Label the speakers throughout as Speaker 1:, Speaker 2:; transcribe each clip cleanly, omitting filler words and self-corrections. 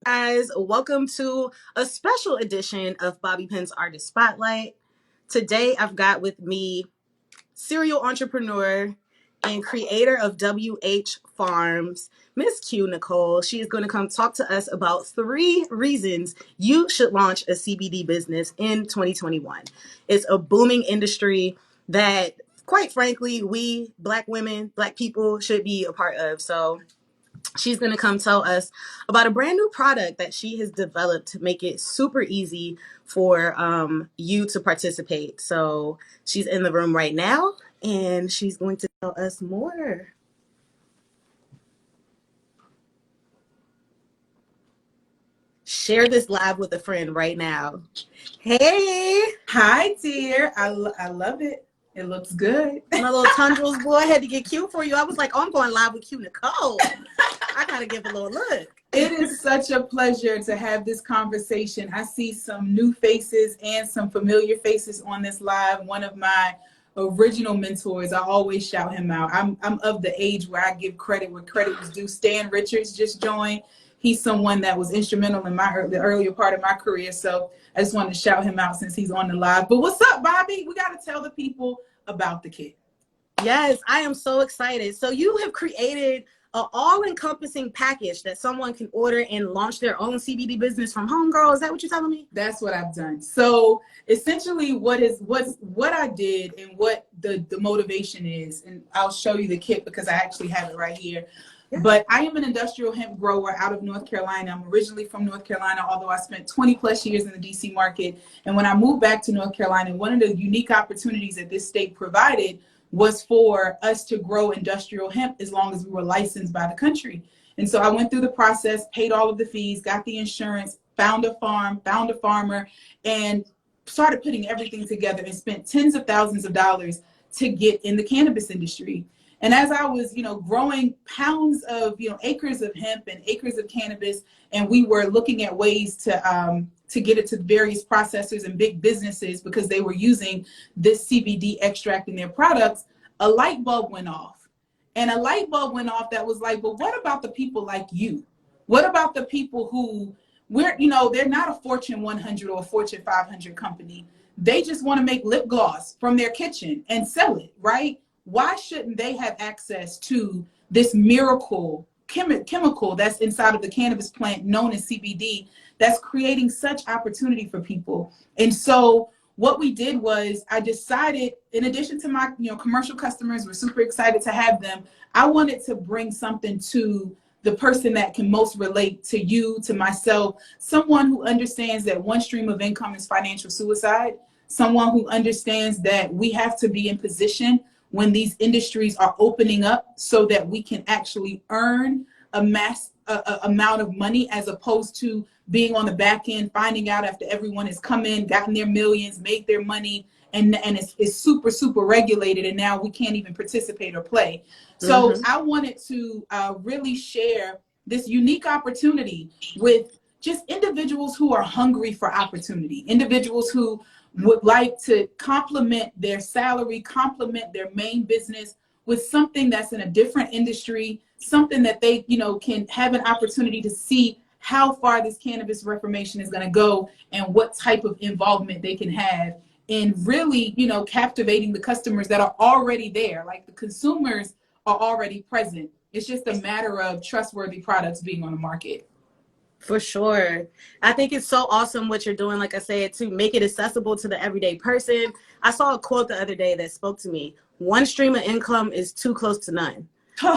Speaker 1: Guys, welcome to a special edition of Bobby Pin's Artist Spotlight. Today I've got with me serial entrepreneur and creator of WH Farms, Miss Q Nicole. She is going to come talk to us about 3 reasons you should launch a CBD business in 2021. It's a booming industry that, quite frankly, we Black women, Black people should be a part of. So she's going to come tell us about a brand new product that she has developed to make it super easy for you to participate. So she's in the room right now and she's going to tell us more. Share this live with a friend right now. Hey.
Speaker 2: Hi, dear. I love it. It looks good.
Speaker 1: My little tendrils boy had to get cute for you. I was like, oh, I'm going live with Q Nicole. I got to give a little look.
Speaker 2: It is such a pleasure to have this conversation. I see some new faces and some familiar faces on this live. One of my original mentors, I always shout him out. I'm of the age where I give credit where credit was due. Stan Richards just joined. He's someone that was instrumental in the earlier part of my career. So I just wanted to shout him out since he's on the live. But what's up, Bobby? We got to tell the people about the kit.
Speaker 1: Yes, I am so excited. So you have created an all-encompassing package that someone can order and launch their own CBD business from home, girl. Is that what you're telling me?
Speaker 2: That's what I've done. So essentially what I did and what the motivation is, and I'll show you the kit because I actually have it right here. Yeah. But I am an industrial hemp grower out of North Carolina. I'm originally from North Carolina, although I spent 20 plus years in the DC market. And when I moved back to North Carolina, one of the unique opportunities that this state provided was for us to grow industrial hemp as long as we were licensed by the country. And so I went through the process, paid all of the fees, got the insurance, found a farm, found a farmer, and started putting everything together and spent tens of thousands of dollars to get in the cannabis industry. And as I was, growing pounds of, acres of hemp and acres of cannabis, and we were looking at ways to get it to various processors and big businesses because they were using this CBD extract in their products, a light bulb went off. And a light bulb went off that was like, but what about the people like you? What about the people who they're not a Fortune 100 or a Fortune 500 company. They just want to make lip gloss from their kitchen and sell it, right? Why shouldn't they have access to this miracle chemical that's inside of the cannabis plant known as CBD that's creating such opportunity for people? And so what we did was I decided, in addition to my commercial customers, we're super excited to have them. I wanted to bring something to the person that can most relate to you, to myself, someone who understands that one stream of income is financial suicide, someone who understands that we have to be in position when these industries are opening up so that we can actually earn a mass amount of money as opposed to being on the back end, finding out after everyone has come in, gotten their millions, made their money, and it's super, super regulated, and now we can't even participate or play. So I wanted to really share this unique opportunity with just individuals who are hungry for opportunity, individuals who would like to complement their salary, complement their main business with something that's in a different industry, something that they, can have an opportunity to see how far this cannabis reformation is going to go and what type of involvement they can have in really, captivating the customers that are already there. Like the consumers are already present. It's just a matter of trustworthy products being on the market.
Speaker 1: For sure. I think it's so awesome what you're doing, like I said, to make it accessible to the everyday person. I saw a quote the other day that spoke to me. One stream of income is too close to none.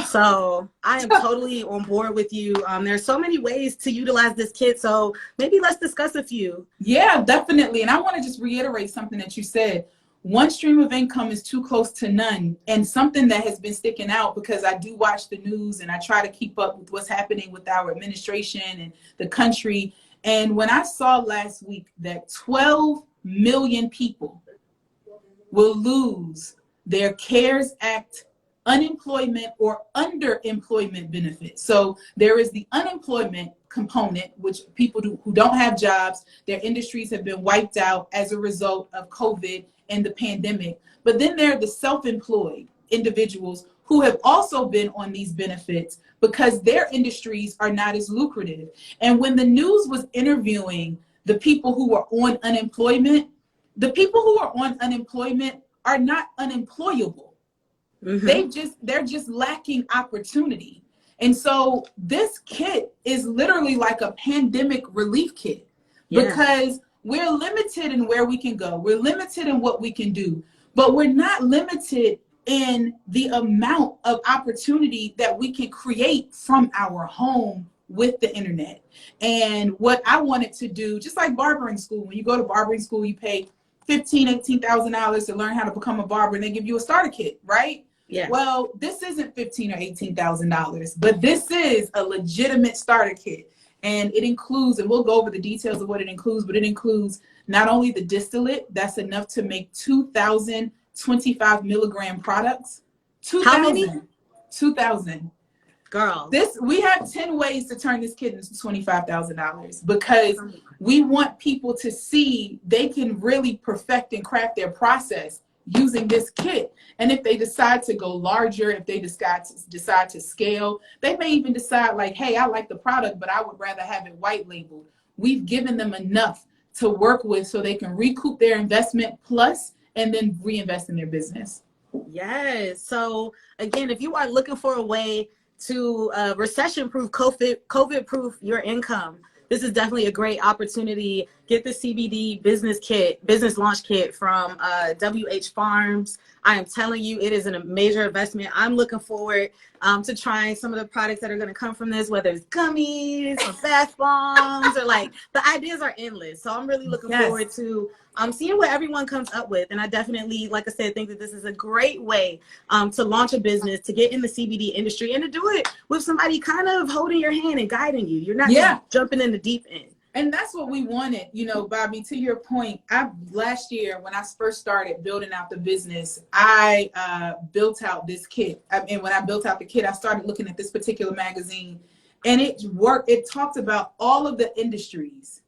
Speaker 1: So I am totally on board with you. There's so many ways to utilize this kit. So maybe let's discuss a few.
Speaker 2: Yeah, definitely. And I want to just reiterate something that you said. One stream of income is too close to none. And something that has been sticking out, because I do watch the news and I try to keep up with what's happening with our administration and the country. And when I saw last week that 12 million people will lose their CARES Act unemployment or underemployment benefits. So there is the unemployment component, which people who don't have jobs, their industries have been wiped out as a result of COVID and the pandemic. But then there are the self-employed individuals who have also been on these benefits, because their industries are not as lucrative. And when the news was interviewing the people who were on unemployment, the people who are on unemployment are not unemployable. They're just lacking opportunity. And so this kit is literally like a pandemic relief kit, because we're limited in where we can go. We're limited in what we can do, but we're not limited in the amount of opportunity that we can create from our home with the internet. And what I wanted to do, just like barbering school, when you go to barbering school, you pay $15,000, $18,000 to learn how to become a barber, and they give you a starter kit, right? Yeah. Well, this isn't $15,000 or $18,000, but this is a legitimate starter kit. And it includes, and we'll go over the details of what it includes, but it includes not only the distillate that's enough to make 2,025 milligram products. 2,000. How many? 2,000. Girl. We have 10 ways to turn this kit into $25,000, because we want people to see they can really perfect and craft their process using this kit. And if they decide to go larger, if they decide to scale, they may even decide like, hey, I like the product, but I would rather have it white labeled. We've given them enough to work with so they can recoup their investment plus and then reinvest in their business. Yes. So again, if you are looking for a way to recession-proof, COVID-proof your income, this is definitely a great opportunity. Get the CBD business launch kit from WH Farms. I am telling you, it is a major investment. I'm looking forward to trying some of the products that are going to come from this, whether it's gummies or bath bombs, or like, the ideas are endless. So I'm really looking forward to seeing what everyone comes up with. And I definitely, like I said, think that this is a great way to launch a business, to get in the CBD industry, and to do it with somebody kind of holding your hand and guiding you. You're not just jumping in the deep end. And that's what we wanted, you know, Bobby, to your point. Last year, when I first started building out the business, I built out this kit. And when I built out the kit, I started looking at this particular magazine, and it talked about all of the industries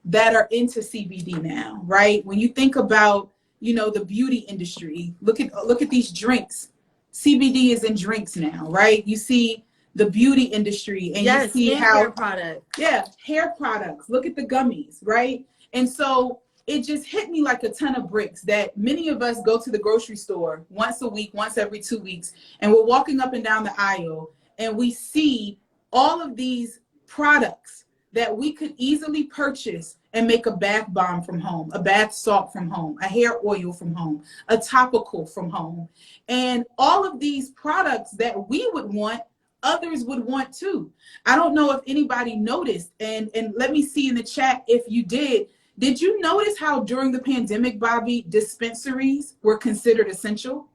Speaker 2: that are into CBD now, right? When you think about, you know, the beauty industry, look at these drinks. CBD is in drinks now, right? You see the beauty industry, and you see how hair products. Yeah, hair products. Look at the gummies, right? And so it just hit me like a ton of bricks that many of us go to the grocery store once a week, once every 2 weeks, and we're walking up and down the aisle, and we see all of these products that we could easily purchase and make a bath bomb from home, a bath salt from home, a hair oil from home, a topical from home. And all of these products that we would want, others would want too. I don't know if anybody noticed, and let me see in the chat if you did. Did you notice how during the pandemic, Bobby, dispensaries were considered essential?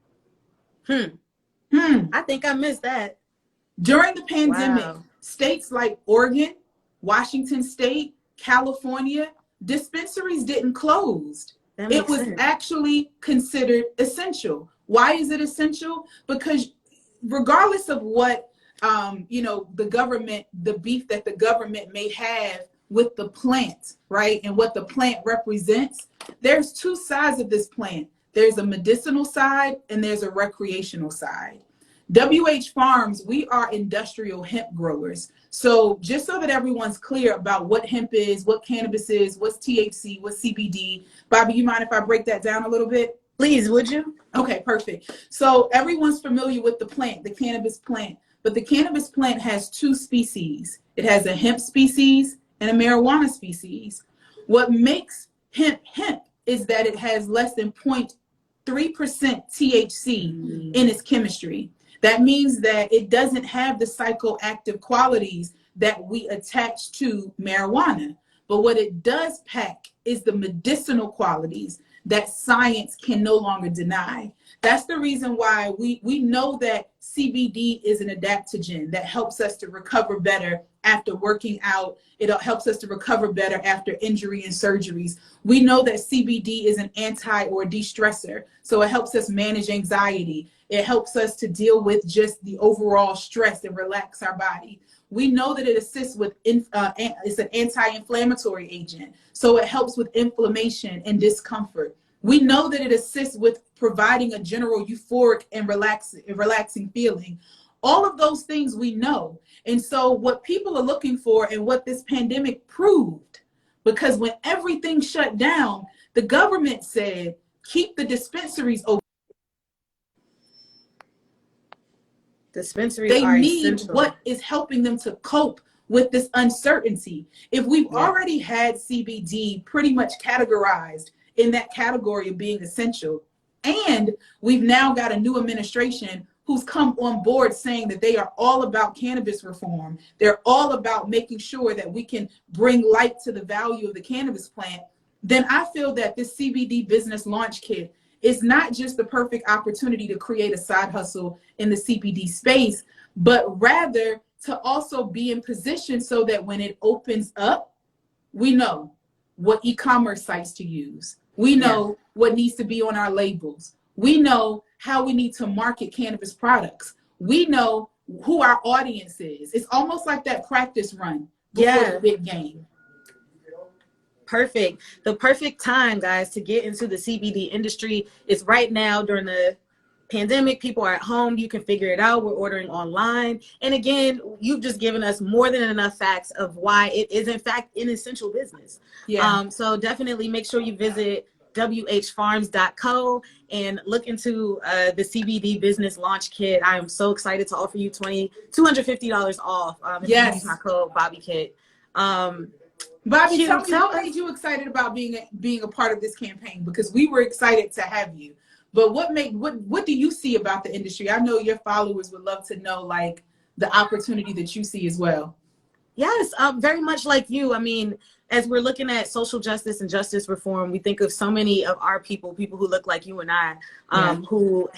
Speaker 2: I think I missed that. During the pandemic, states like Oregon, Washington State, California, dispensaries didn't close. It was actually considered essential. Why is it essential? Because regardless of what you know, the beef that the government may have with the plant, right? And what the plant represents, there's two sides of this plant. There's a medicinal side and there's a recreational side. WH Farms, we are industrial hemp growers. So just so that everyone's clear about what hemp is, what cannabis is, what's THC, what's CBD. Bobby, you mind if I break that down a little bit? Please, would you? Okay, perfect. So everyone's familiar with the plant, the cannabis plant. But the cannabis plant has two species. It has a hemp species and a marijuana species. What makes hemp is that it has less than 0.3% THC in its chemistry. That means that it doesn't have the psychoactive qualities that we attach to marijuana. But what it does pack is the medicinal qualities that science can no longer deny. That's the reason why we know that CBD is an adaptogen that helps us to recover better after working out. It helps us to recover better after injury and surgeries. We know that CBD is an anti or de-stressor, so it helps us manage anxiety. It helps us to deal with just the overall stress and relax our body. We know that it assists with, it's an anti-inflammatory agent, so it helps with inflammation and discomfort. We know that it assists with providing a general euphoric and relaxing feeling. All of those things we know. And so what people are looking for and what this pandemic proved, because when everything shut down, the government said, keep the dispensaries open.
Speaker 1: Dispensaries
Speaker 2: They
Speaker 1: are
Speaker 2: need
Speaker 1: essential.
Speaker 2: what is helping them to cope with this uncertainty. If we've
Speaker 1: Yeah.
Speaker 2: already had CBD pretty much categorized in that category of being essential, and we've now got a new administration who's come on board saying that they are all about cannabis reform, they're all about making sure that we can bring light to the value of the cannabis plant, then I feel that this CBD Business Launch Kit is not just the perfect opportunity to create a side hustle in the CBD space, but rather to also be in position so that when it opens up, we know what e-commerce sites to use. We
Speaker 1: Yeah.
Speaker 2: know what needs to be on our labels. We know how we need to market cannabis products. We know who our audience is. It's almost like that practice run before the
Speaker 1: Yeah.
Speaker 2: big game.
Speaker 1: Perfect. The perfect time, guys, to get into the CBD industry is right now during the pandemic. People are at home. You can figure it out. We're ordering online. And again, you've just given us more than enough facts of why it is, in fact, an essential business.
Speaker 2: Yeah.
Speaker 1: So definitely make sure you visit whfarms.co and look into the CBD Business Launch Kit. I am so excited to offer you $250 off if you use my
Speaker 2: Yes.
Speaker 1: code BobbyKit.
Speaker 2: Bobby,
Speaker 1: Q,
Speaker 2: tell me
Speaker 1: tell
Speaker 2: what
Speaker 1: us.
Speaker 2: made you excited about being a part of this campaign? Because we were excited to have you. But what do you see about the industry? I know your followers would love to know like the opportunity that you see as well.
Speaker 1: Yes, very much like you. I mean, as we're looking at social justice and justice reform, we think of so many of our people who look like you and I,
Speaker 2: Yeah.
Speaker 1: who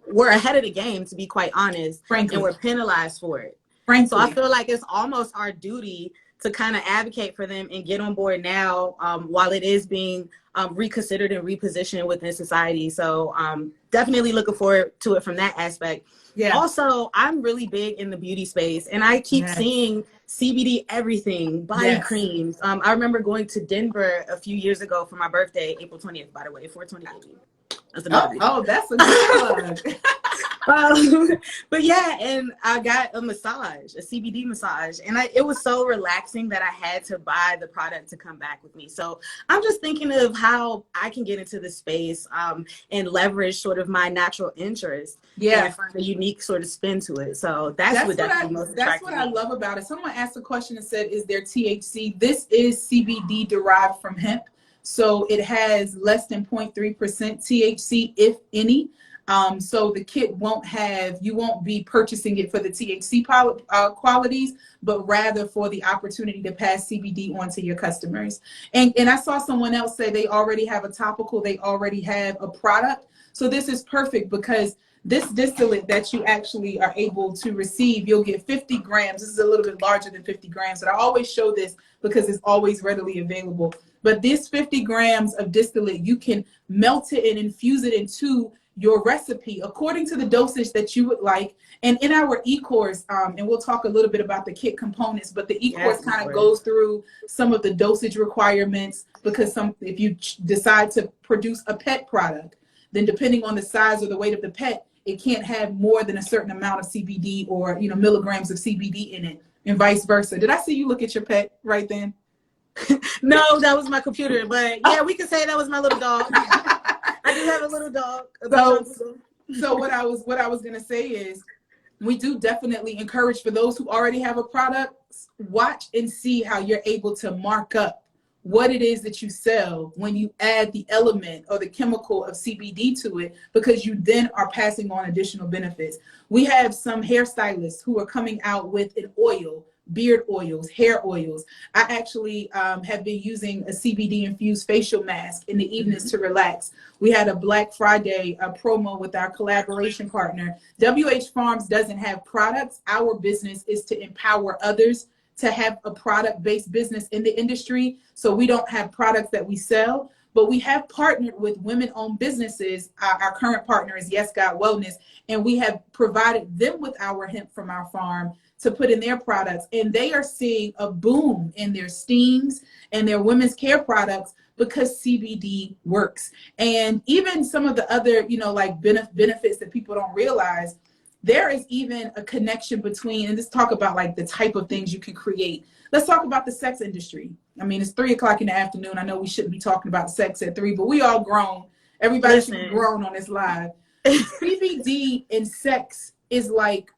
Speaker 1: were ahead of the game, to be quite honest, and
Speaker 2: Frankly.
Speaker 1: were penalized for it. So I
Speaker 2: Frankly.
Speaker 1: feel like it's almost our duty to kind of advocate for them and get on board now, while it is being reconsidered and repositioned within society. So definitely looking forward to it from that aspect.
Speaker 2: Yeah.
Speaker 1: Also, I'm really big in the beauty space, and I keep
Speaker 2: Yes.
Speaker 1: seeing CBD everything, body
Speaker 2: Yes.
Speaker 1: creams. I remember going to Denver a few years ago for my birthday, April 20th, by the way, 420 baby. That's another reason.
Speaker 2: Oh, that's a good plug.
Speaker 1: But yeah, and I got a massage, a CBD massage, and it was so relaxing that I had to buy the product to come back with me. So I'm just thinking of how I can get into the space and leverage sort of my natural interest
Speaker 2: Yeah.
Speaker 1: and find a unique sort of spin to it. So that's what definitely most
Speaker 2: That's
Speaker 1: attracted
Speaker 2: what I
Speaker 1: me.
Speaker 2: love about it. Someone asked a question and said, is there THC? This is CBD derived from hemp. So it has less than 0.3% THC, if any. So the kit you won't be purchasing it for the THC qualities, but rather for the opportunity to pass CBD on to your customers. And I saw someone else say they already have a topical, they already have a product. So this is perfect because this distillate that you actually are able to receive, you'll get 50 grams. This is a little bit larger than 50 grams, but I always show this because it's always readily available. But this 50 grams of distillate, you can melt it and infuse it into your recipe according to the dosage that you would like. And in our e-course, and we'll talk a little bit about the kit components, but the e-course kind of goes through some of the dosage requirements because if you decide to produce a pet product, then depending on the size or the weight of the pet, it can't have more than a certain amount of CBD or milligrams of CBD in it, and vice versa. Did I see you look at your pet right then?
Speaker 1: No, that was my computer, but yeah, we could say that was my little dog. I do have a little dog.
Speaker 2: So what I was gonna say is, we do definitely encourage for those who already have a product, watch and see how you're able to mark up what it is that you sell when you add the element or the chemical of CBD to it, because you then are passing on additional benefits. We have some hairstylists who are coming out with an oil, beard oils, hair oils. I actually have been using a CBD infused facial mask in the evenings to relax. We had a Black Friday promo with our collaboration partner. WH Farms doesn't have products. Our business is to empower others to have a product-based business in the industry. So we don't have products that we sell, but we have partnered with women-owned businesses. Our current partner is Yes God Wellness, and we have provided them with our hemp from our farm to put in their products. And they are seeing a boom in their steams and their women's care products because CBD works. And even some of the other, like benefits that people don't realize, there is even a connection between, and let's talk about like the type of things you can create. Let's talk about the sex industry. I mean, it's 3:00 in the afternoon. I know we shouldn't be talking about sex at 3, but we all grown. Everybody should be grown on this live. CBD and sex is like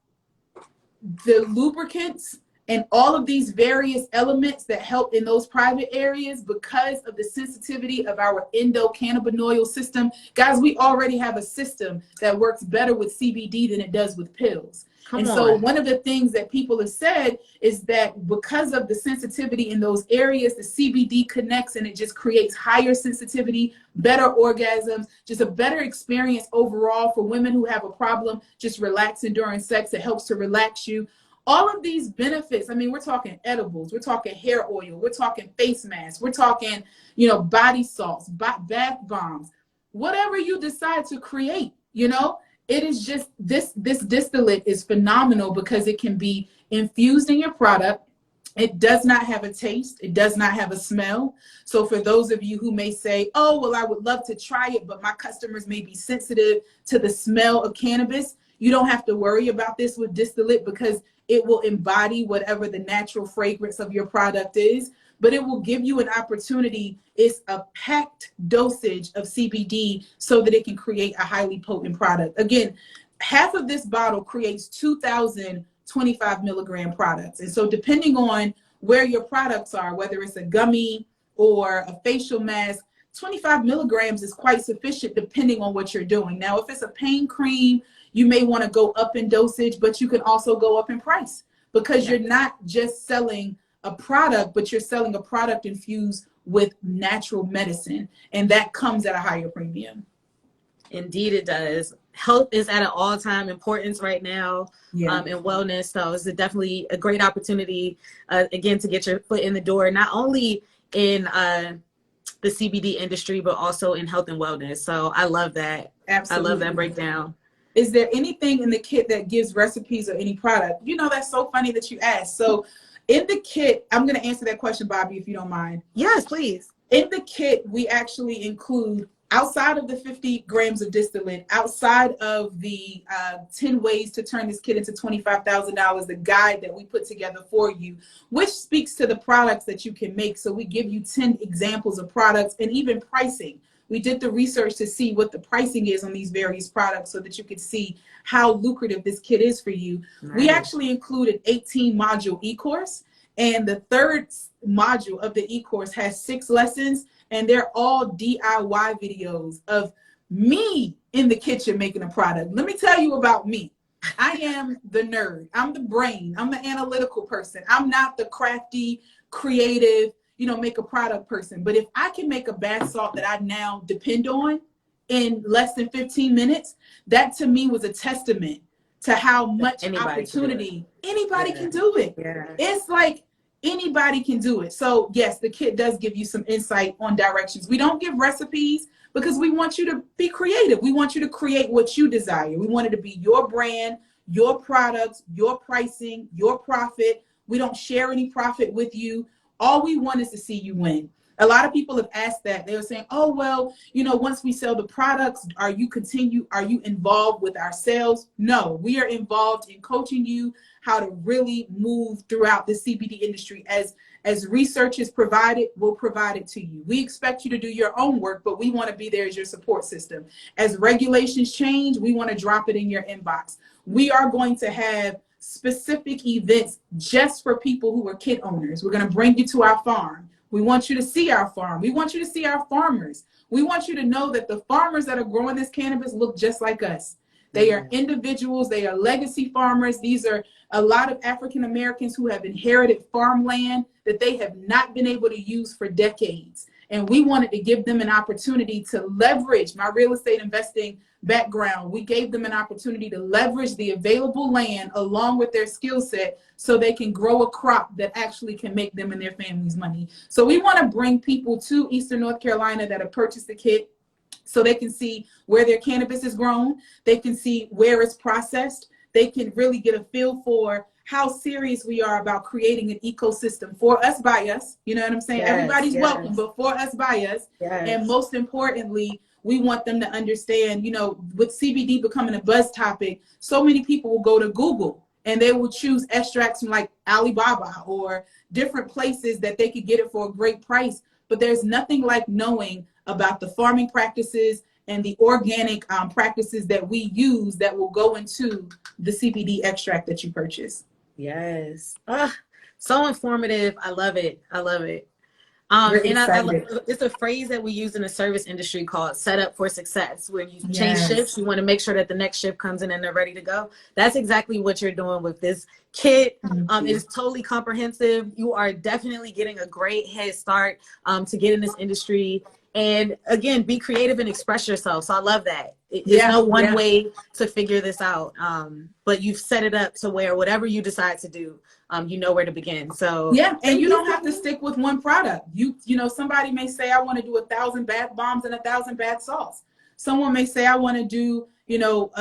Speaker 2: the lubricants and all of these various elements that help in those private areas because of the sensitivity of our endocannabinoid system. Guys, we already have a system that works better with CBD than it does with pills. So one of the things that people have said is that because of the sensitivity in those areas, the CBD connects and it just creates higher sensitivity, better orgasms, just a better experience overall for women who have a problem just relaxing during sex. It helps to relax you. All of these benefits, I mean, we're talking edibles, we're talking hair oil, we're talking face masks, we're talking, body salts, bath bombs, whatever you decide to create, it is just this distillate is phenomenal because it can be infused in your product. It does not have a taste. It does not have a smell. So for those of you who may say, oh, well, I would love to try it, but my customers may be sensitive to the smell of cannabis, you don't have to worry about this with distillate because it will embody whatever the natural fragrance of your product is, but it will give you an opportunity. It's a packed dosage of CBD so that it can create a highly potent product. Again, half of this bottle creates 2,025 milligram products. And so depending on where your products are, whether it's a gummy or a facial mask, 25 milligrams is quite sufficient depending on what you're doing. Now, if it's a pain cream, you may want to go up in dosage, but you can also go up in price because you're not just selling a product, but you're selling a product infused with natural medicine. And that comes at a higher premium.
Speaker 1: Indeed, it does. Health is at an all-time importance right now, in wellness. So it's definitely a great opportunity, again, to get your foot in the door, not only in the CBD industry, but also in health and wellness. So I love that. Absolutely. I love that breakdown.
Speaker 2: Is there anything in the kit that gives recipes or any product? That's so funny that you asked. So in the kit, I'm going to answer that question, Bobby, if you don't mind.
Speaker 1: Yes, please.
Speaker 2: In the kit, we actually include, outside of the 50 grams of distillate, outside of the 10 ways to turn this kit into $25,000, the guide that we put together for you, which speaks to the products that you can make. So we give you 10 examples of products and even pricing. We did the research to see what the pricing is on these various products so that you could see how lucrative this kit is for you. Nice. We actually include an 18-module e-course, and the third module of the e-course has 6 lessons, and they're all DIY videos of me in the kitchen making a product. Let me tell you about me. I am the nerd. I'm the brain. I'm the analytical person. I'm not the crafty, creative, make a product person. But if I can make a bath salt that I now depend on in less than 15 minutes, that to me was a testament to how much opportunity anybody can do it. Yeah. It's like anybody can do it. So yes, the kit does give you some insight on directions. We don't give recipes because we want you to be creative. We want you to create what you desire. We want it to be your brand, your products, your pricing, your profit. We don't share any profit with you. All we want is to see you win. A lot of people have asked that. They were saying, oh, well, once we sell the products, are you involved with our sales? No, we are involved in coaching you how to really move throughout the CBD industry. As research is provided, we'll provide it to you. We expect you to do your own work, but we want to be there as your support system. As regulations change, we want to drop it in your inbox. We are going to have specific events just for people who are kit owners. We're going to bring you to our farm. We want you to see our farm. We want you to see our farmers. We want you to know that the farmers that are growing this cannabis look just like us. They are individuals. They are legacy farmers. These are a lot of African Americans who have inherited farmland that they have not been able to use for decades. And we wanted to give them an opportunity to leverage my real estate investing background. We gave them an opportunity to leverage the available land along with their skill set so they can grow a crop that actually can make them and their families money. So we want to bring people to Eastern North Carolina that have purchased the kit so they can see where their cannabis is grown. They can see where it's processed. They can really get a feel for how serious we are about creating an ecosystem for us, by us. You know what I'm saying?
Speaker 1: Yes,
Speaker 2: Everybody's
Speaker 1: yes,
Speaker 2: welcome, but for us, by us. And
Speaker 1: yes.
Speaker 2: most importantly, we want them to understand, you know, with CBD becoming a buzz topic, so many people will go to Google and they will choose extracts from like Alibaba or different places that they could get it for a great price. But there's nothing like knowing about the farming practices and the organic practices that we use that will go into the CBD extract that you purchase.
Speaker 1: Yes. So informative. I love it. I love it.
Speaker 2: Very
Speaker 1: And I love,
Speaker 2: excited.
Speaker 1: it's a phrase that we use in the service industry called set up for success. When you change shifts,
Speaker 2: Yes.
Speaker 1: you want to make sure that the next shift comes in and they're ready to go. That's exactly what you're doing with this kit.
Speaker 2: Thank
Speaker 1: It
Speaker 2: you.
Speaker 1: is totally comprehensive. You are definitely getting a great head start to get in this industry. And again, be creative and express yourself. So I love that. It's
Speaker 2: Yeah,
Speaker 1: no one
Speaker 2: yeah.
Speaker 1: way to figure this out. But you've set it up to where whatever you decide to do, you know where to begin. So
Speaker 2: Yeah, and
Speaker 1: thank
Speaker 2: you
Speaker 1: you
Speaker 2: don't
Speaker 1: for
Speaker 2: have to stick with one product. You know, somebody may say, I want to do 1,000 bath bombs and 1,000 bath salts. Someone may say, I want to do, you know,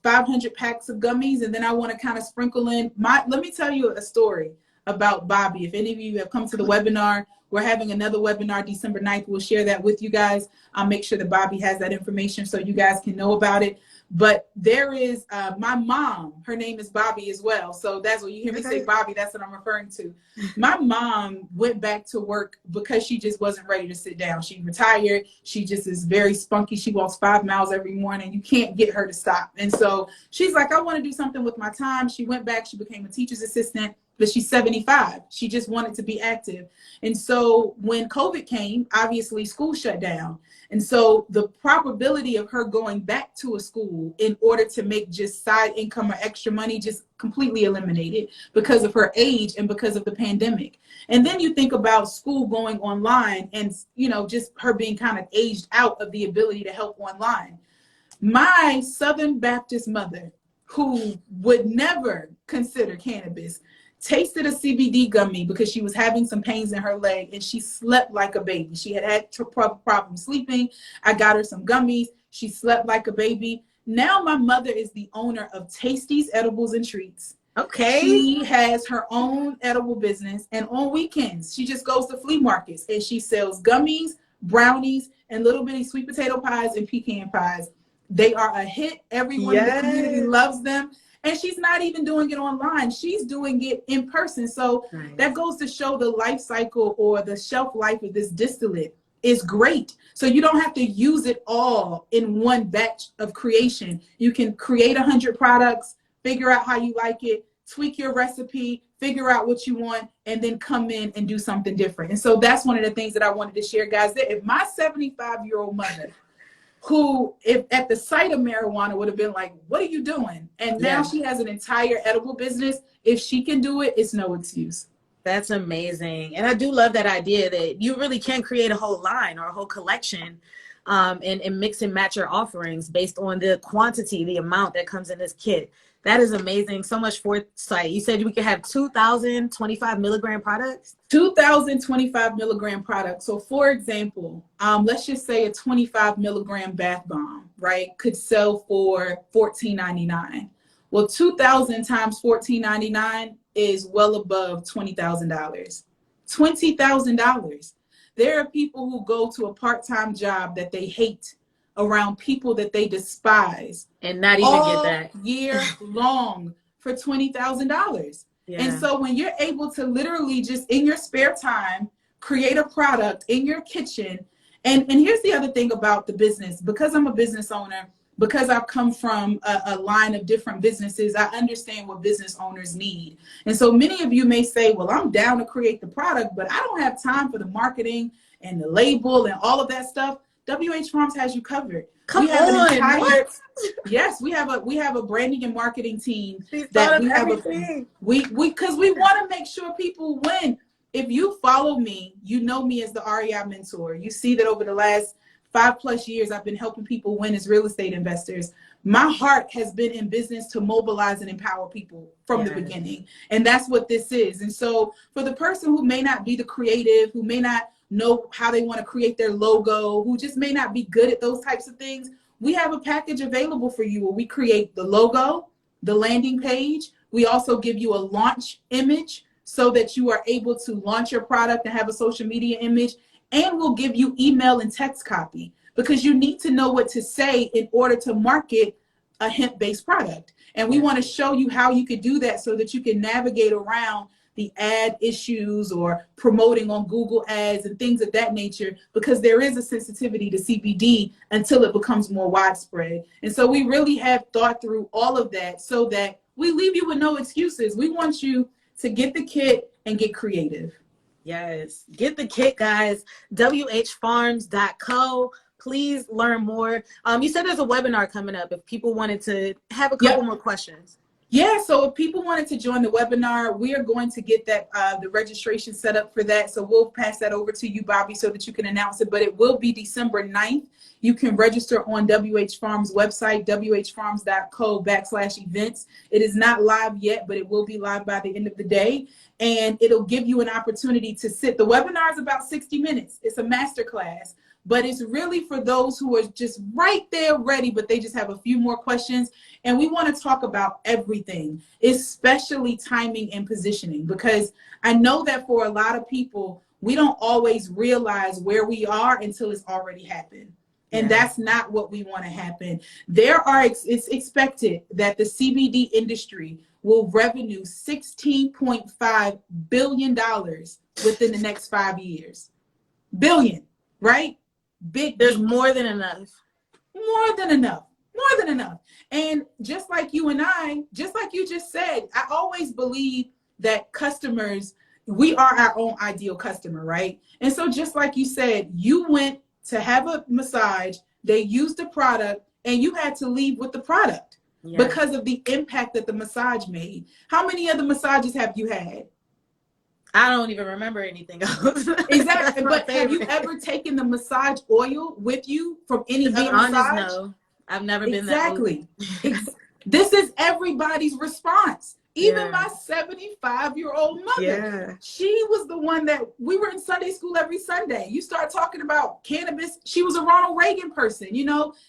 Speaker 2: 500 packs of gummies, and then I want to kind of sprinkle in my. Let me tell you a story about Bobby. If any of you have come to the webinar, we're having another webinar December 9th. We'll share that with you guys. I'll make sure that Bobby has that information so you guys can know about it. But there is my mom, her name is Bobby as well. So that's what you hear me say, Bobby, that's what I'm referring to. My mom went back to work because she just wasn't ready to sit down. She retired. She just is very spunky. She walks 5 miles every morning. You can't get her to stop. And so she's like, I want to do something with my time. She went back. She became a teacher's assistant, but she's 75. She just wanted to be active. And so when COVID came, obviously school shut down. And so the probability of her going back to a school in order to make just side income or extra money just completely eliminated because of her age and because of the pandemic. And then you think about school going online and, you know, just her being kind of aged out of the ability to help online. My Southern Baptist mother, who would never consider cannabis, tasted a CBD gummy because she was having some pains in her leg and she slept like a baby. She had problems sleeping. I got her some gummies. She slept like a baby. Now my mother is the owner of Tasty's Edibles and Treats.
Speaker 1: Okay.
Speaker 2: She has her own edible business, and on weekends she just goes to flea markets and she sells gummies, brownies, and little bitty sweet potato pies and pecan pies. They are a hit. Everyone in the community loves them. And she's not even doing it online. She's doing it in person. So that goes to show the life cycle or the shelf life of this distillate is great. So you don't have to use it all in one batch of creation. You can create 100 products, figure out how you like it, tweak your recipe, figure out what you want, and then come in and do something different. And so that's one of the things that I wanted to share, guys. That if my 75-year-old mother, who if at the sight of marijuana would have been like, what are you doing? And now she has an entire edible business. If she can do it, it's no excuse.
Speaker 1: That's amazing. And I do love that idea that you really can create a whole line or a whole collection and mix and match your offerings based on the quantity, the amount that comes in this kit. That is amazing. So much foresight. You said we could have 2,025 milligram products?
Speaker 2: 2,025 milligram products. So for example, let's just say a 25 milligram bath bomb, right, could sell for $14.99. Well, 2,000 times $14.99 is well above $20,000. $20,000. There are people who go to a part-time job that they hate around people that they despise
Speaker 1: and not even
Speaker 2: all
Speaker 1: get that
Speaker 2: year long for $20,000. And so when you're able to literally just in your spare time create a product in your kitchen, and here's the other thing about the business, because I'm a business owner, because I've come from a line of different businesses, I understand what business owners need. And so many of you may say, well, I'm down to create the product, but I don't have time for the marketing and the label and all of that stuff. WH Farms has you covered.
Speaker 1: Come on, what?
Speaker 2: Yes, we have a branding and marketing team
Speaker 1: that we have
Speaker 2: because we want to make sure people win. If you follow me, you know me as the REI mentor. You see that over the last 5+ years, I've been helping people win as real estate investors. My heart has been in business to mobilize and empower people from the beginning. And that's what this is. And so for the person who may not be the creative, who may not know how they want to create their logo, who just may not be good at those types of things, we have a package available for you where we create the logo, the landing page, We also give you a launch image so that you are able to launch your product and have a social media image. And we'll give you email and text copy because you need to know what to say in order to market a hemp-based product. And we want to show you how you could do that so that you can navigate around the ad issues or promoting on Google ads and things of that nature, because there is a sensitivity to CBD until it becomes more widespread. And so we really have thought through all of that so that we leave you with no excuses. We want you to get the kit and get creative.
Speaker 1: Yes, get the kit, guys. whfarms.co. Please learn more. You said there's a webinar coming up if people wanted to have a couple more questions.
Speaker 2: Yeah, so if people wanted to join the webinar, we are going to get that the registration set up for that. So we'll pass that over to you, Bobby, so that you can announce it. But it will be December 9th. You can register on WH Farms website, whfarms.co/events. It is not live yet, but it will be live by the end of the day. And it'll give you an opportunity to sit. The webinar is about 60 minutes. It's a masterclass. But it's really for those who are just right there ready, but they just have a few more questions. And we want to talk about everything, especially timing and positioning, because I know that for a lot of people, we don't always realize where we are until it's already happened. And that's not what we want to happen. It's expected that the CBD industry will revenue $16.5 billion within the next 5 years. Billion, right? Big.
Speaker 1: There's more than enough.
Speaker 2: More than enough. More than enough. And just like you and I, just like you just said, I always believe that customers, we are our own ideal customer, right? And so just like you said, you went to have a massage, they used the product, and you had to leave with the product because of the impact that the massage made. How many other massages have you had?
Speaker 1: I don't even remember anything else.
Speaker 2: Exactly. But have you ever taken the massage oil with you from any other massage?
Speaker 1: No. I've never been
Speaker 2: that This is everybody's response. Even my 75-year-old mother, she was the one that we were in Sunday school every Sunday. You start talking about cannabis. She was a Ronald Reagan person,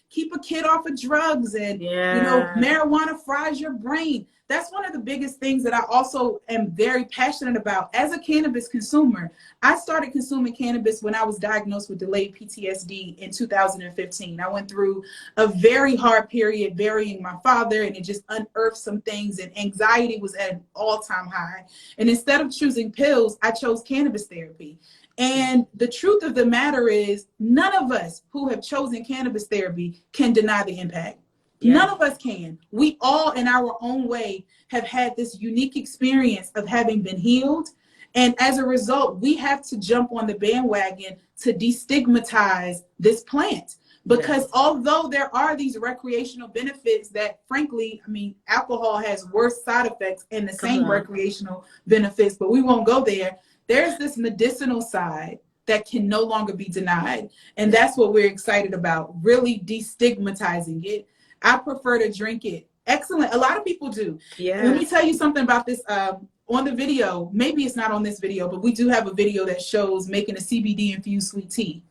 Speaker 2: keep a kid off of drugs and, marijuana fries your brain. That's one of the biggest things that I also am very passionate about. As a cannabis consumer, I started consuming cannabis when I was diagnosed with delayed PTSD in 2015. I went through a very hard period burying my father, and it just unearthed some things, and anxiety was at an all-time high. And instead of choosing pills, I chose cannabis therapy. And the truth of the matter is, none of us who have chosen cannabis therapy can deny the impact. None of us can. We all, in our own way, have had this unique experience of having been healed. And as a result, we have to jump on the bandwagon to destigmatize this plant. Because although there are these recreational benefits that, frankly, alcohol has worse side effects and the same recreational benefits, but we won't go there. There's this medicinal side that can no longer be denied. And that's what we're excited about, really destigmatizing it. I prefer to drink it. Excellent. A lot of people do. Let me tell you something about this. On the video, maybe it's not on this video, but we do have a video that shows making a CBD infused sweet tea.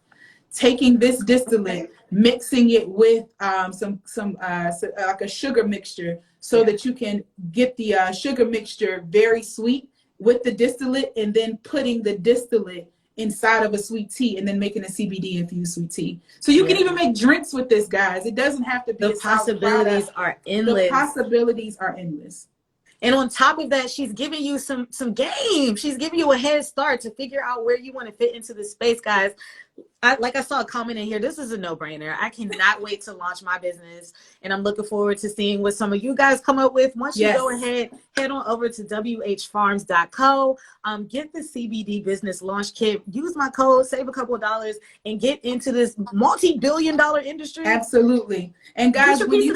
Speaker 2: Taking this distillate, mixing it with like a sugar mixture so that you can get the sugar mixture very sweet with the distillate, and then putting the distillate inside of a sweet tea and then making a CBD infused sweet tea. So you can even make drinks with this, guys. It doesn't have to be
Speaker 1: the possibilities are endless.
Speaker 2: The possibilities are endless.
Speaker 1: And on top of that, she's giving you some game. She's giving you a head start to figure out where you want to fit into the space, guys. I saw a comment in here. This is a no-brainer. I cannot wait to launch my business, and I'm looking forward to seeing what some of you guys come up with. Once you go ahead, head on over to whfarms.co. Get the CBD Business Launch Kit. Use my code, save a couple of dollars, and get into this multi-billion-dollar industry.
Speaker 2: Absolutely. And guys, when you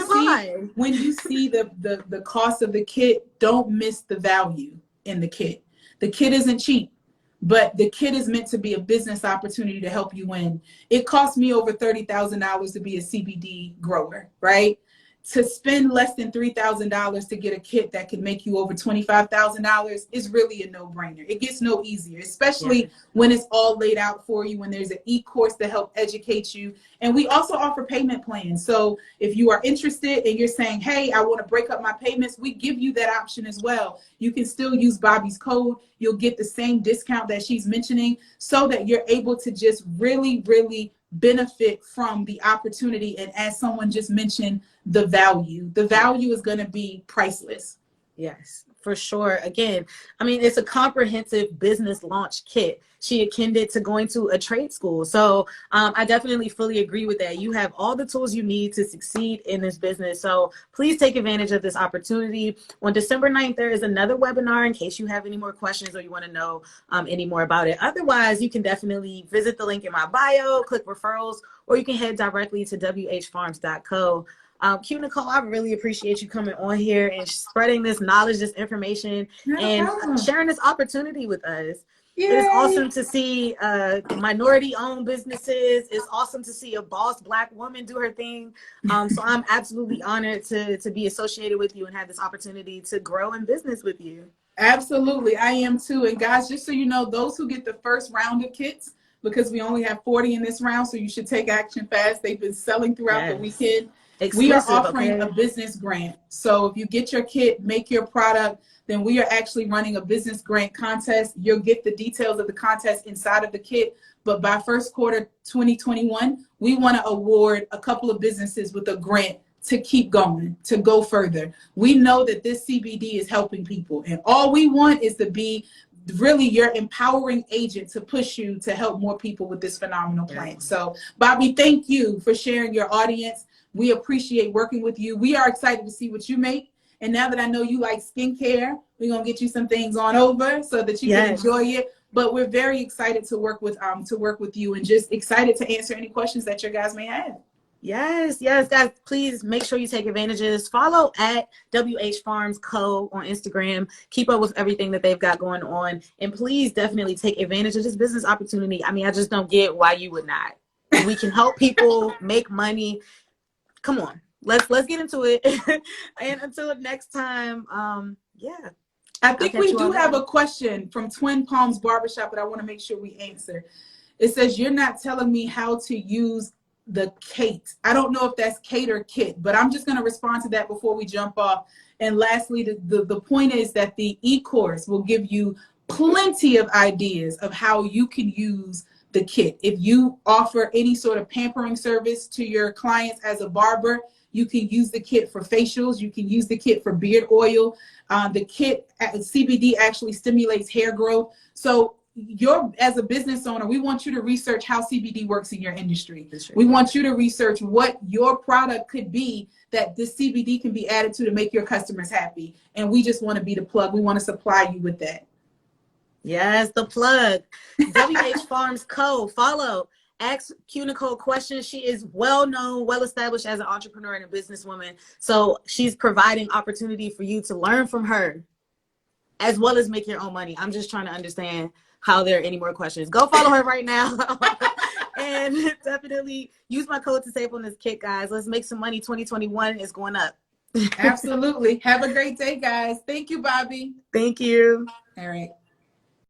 Speaker 2: see the cost of the kit, don't miss the value in the kit. The kit isn't cheap. But the kit is meant to be a business opportunity to help you win. It cost me over $30,000 to be a CBD grower, right? to spend less than $3,000 to get a kit that could make you over $25,000 is really a no-brainer. It gets no easier, especially when it's all laid out for you, when there's an e-course to help educate you. And we also offer payment plans. So if you are interested and you're saying, hey, I want to break up my payments, we give you that option as well. You can still use Bobby's code. You'll get the same discount that she's mentioning so that you're able to just really, really benefit from the opportunity. And as someone just mentioned, the value is going to be priceless.
Speaker 1: Yes, for sure. Again, I mean, it's a comprehensive business launch kit. She akin it to going to a trade school. So I definitely fully agree with that. You have all the tools you need to succeed in this business. So please take advantage of this opportunity. On December 9th, there is another webinar in case you have any more questions or you want to know any more about it. Otherwise, you can definitely visit the link in my bio, click referrals, or you can head directly to whfarms.co. Q Nicole, I really appreciate you coming on here and spreading this knowledge, this information, and sharing this opportunity with us. Yay. It is awesome to see minority-owned businesses. It's awesome to see a boss Black woman do her thing. So I'm absolutely honored to be associated with you and have this opportunity to grow in business with you.
Speaker 2: Absolutely, I am too. And guys, just so you know, those who get the first round of kits, because we only have 40 in this round, so you should take action fast. They've been selling throughout the weekend. We are offering a business grant. So if you get your kit, make your product, then we are actually running a business grant contest. You'll get the details of the contest inside of the kit. But by first quarter 2021, we want to award a couple of businesses with a grant to keep going, to go further. We know that this CBD is helping people, and all we want is to be really your empowering agent to push you to help more people with this phenomenal plant. So Bobby, thank you for sharing your audience. We appreciate working with you. We are excited to see what you make. And now that I know you like skincare, we're going to get you some things on over so that you can enjoy it. But we're very excited to work with you, and just excited to answer any questions that your guys may have.
Speaker 1: Yes, guys, please make sure you take advantage of this. Follow at WH Farms Co. on Instagram. Keep up with everything that they've got going on. And please definitely take advantage of this business opportunity. I mean, I just don't get why you would not. We can help people make money. Come on, let's get into it. And until next time,
Speaker 2: I think we do have a question from Twin Palms Barbershop that I want to make sure we answer. It says, you're not telling me how to use the Kate. I don't know if that's Kate or Kit, but I'm just going to respond to that before we jump off. And lastly, the point is that the e-course will give you plenty of ideas of how you can use the kit. If you offer any sort of pampering service to your clients as a barber, you can use the kit for facials. You can use the kit for beard oil. The kit, CBD actually stimulates hair growth. So as a business owner, we want you to research how CBD works in your industry. We want you to research what your product could be that this CBD can be added to make your customers happy. And we just want to be the plug. We want to supply you with that.
Speaker 1: Yes, the plug. WH Farms Co. Follow. Ask Q Nicole questions. She is well known, well established as an entrepreneur and a businesswoman. So she's providing opportunity for you to learn from her, as well as make your own money. I'm just trying to understand how there are any more questions. Go follow her right now. And definitely use my code to save on this kit, guys. Let's make some money. 2021 is going up.
Speaker 2: Absolutely. Have a great day, guys. Thank you, Bobby.
Speaker 1: Thank you.
Speaker 2: All right.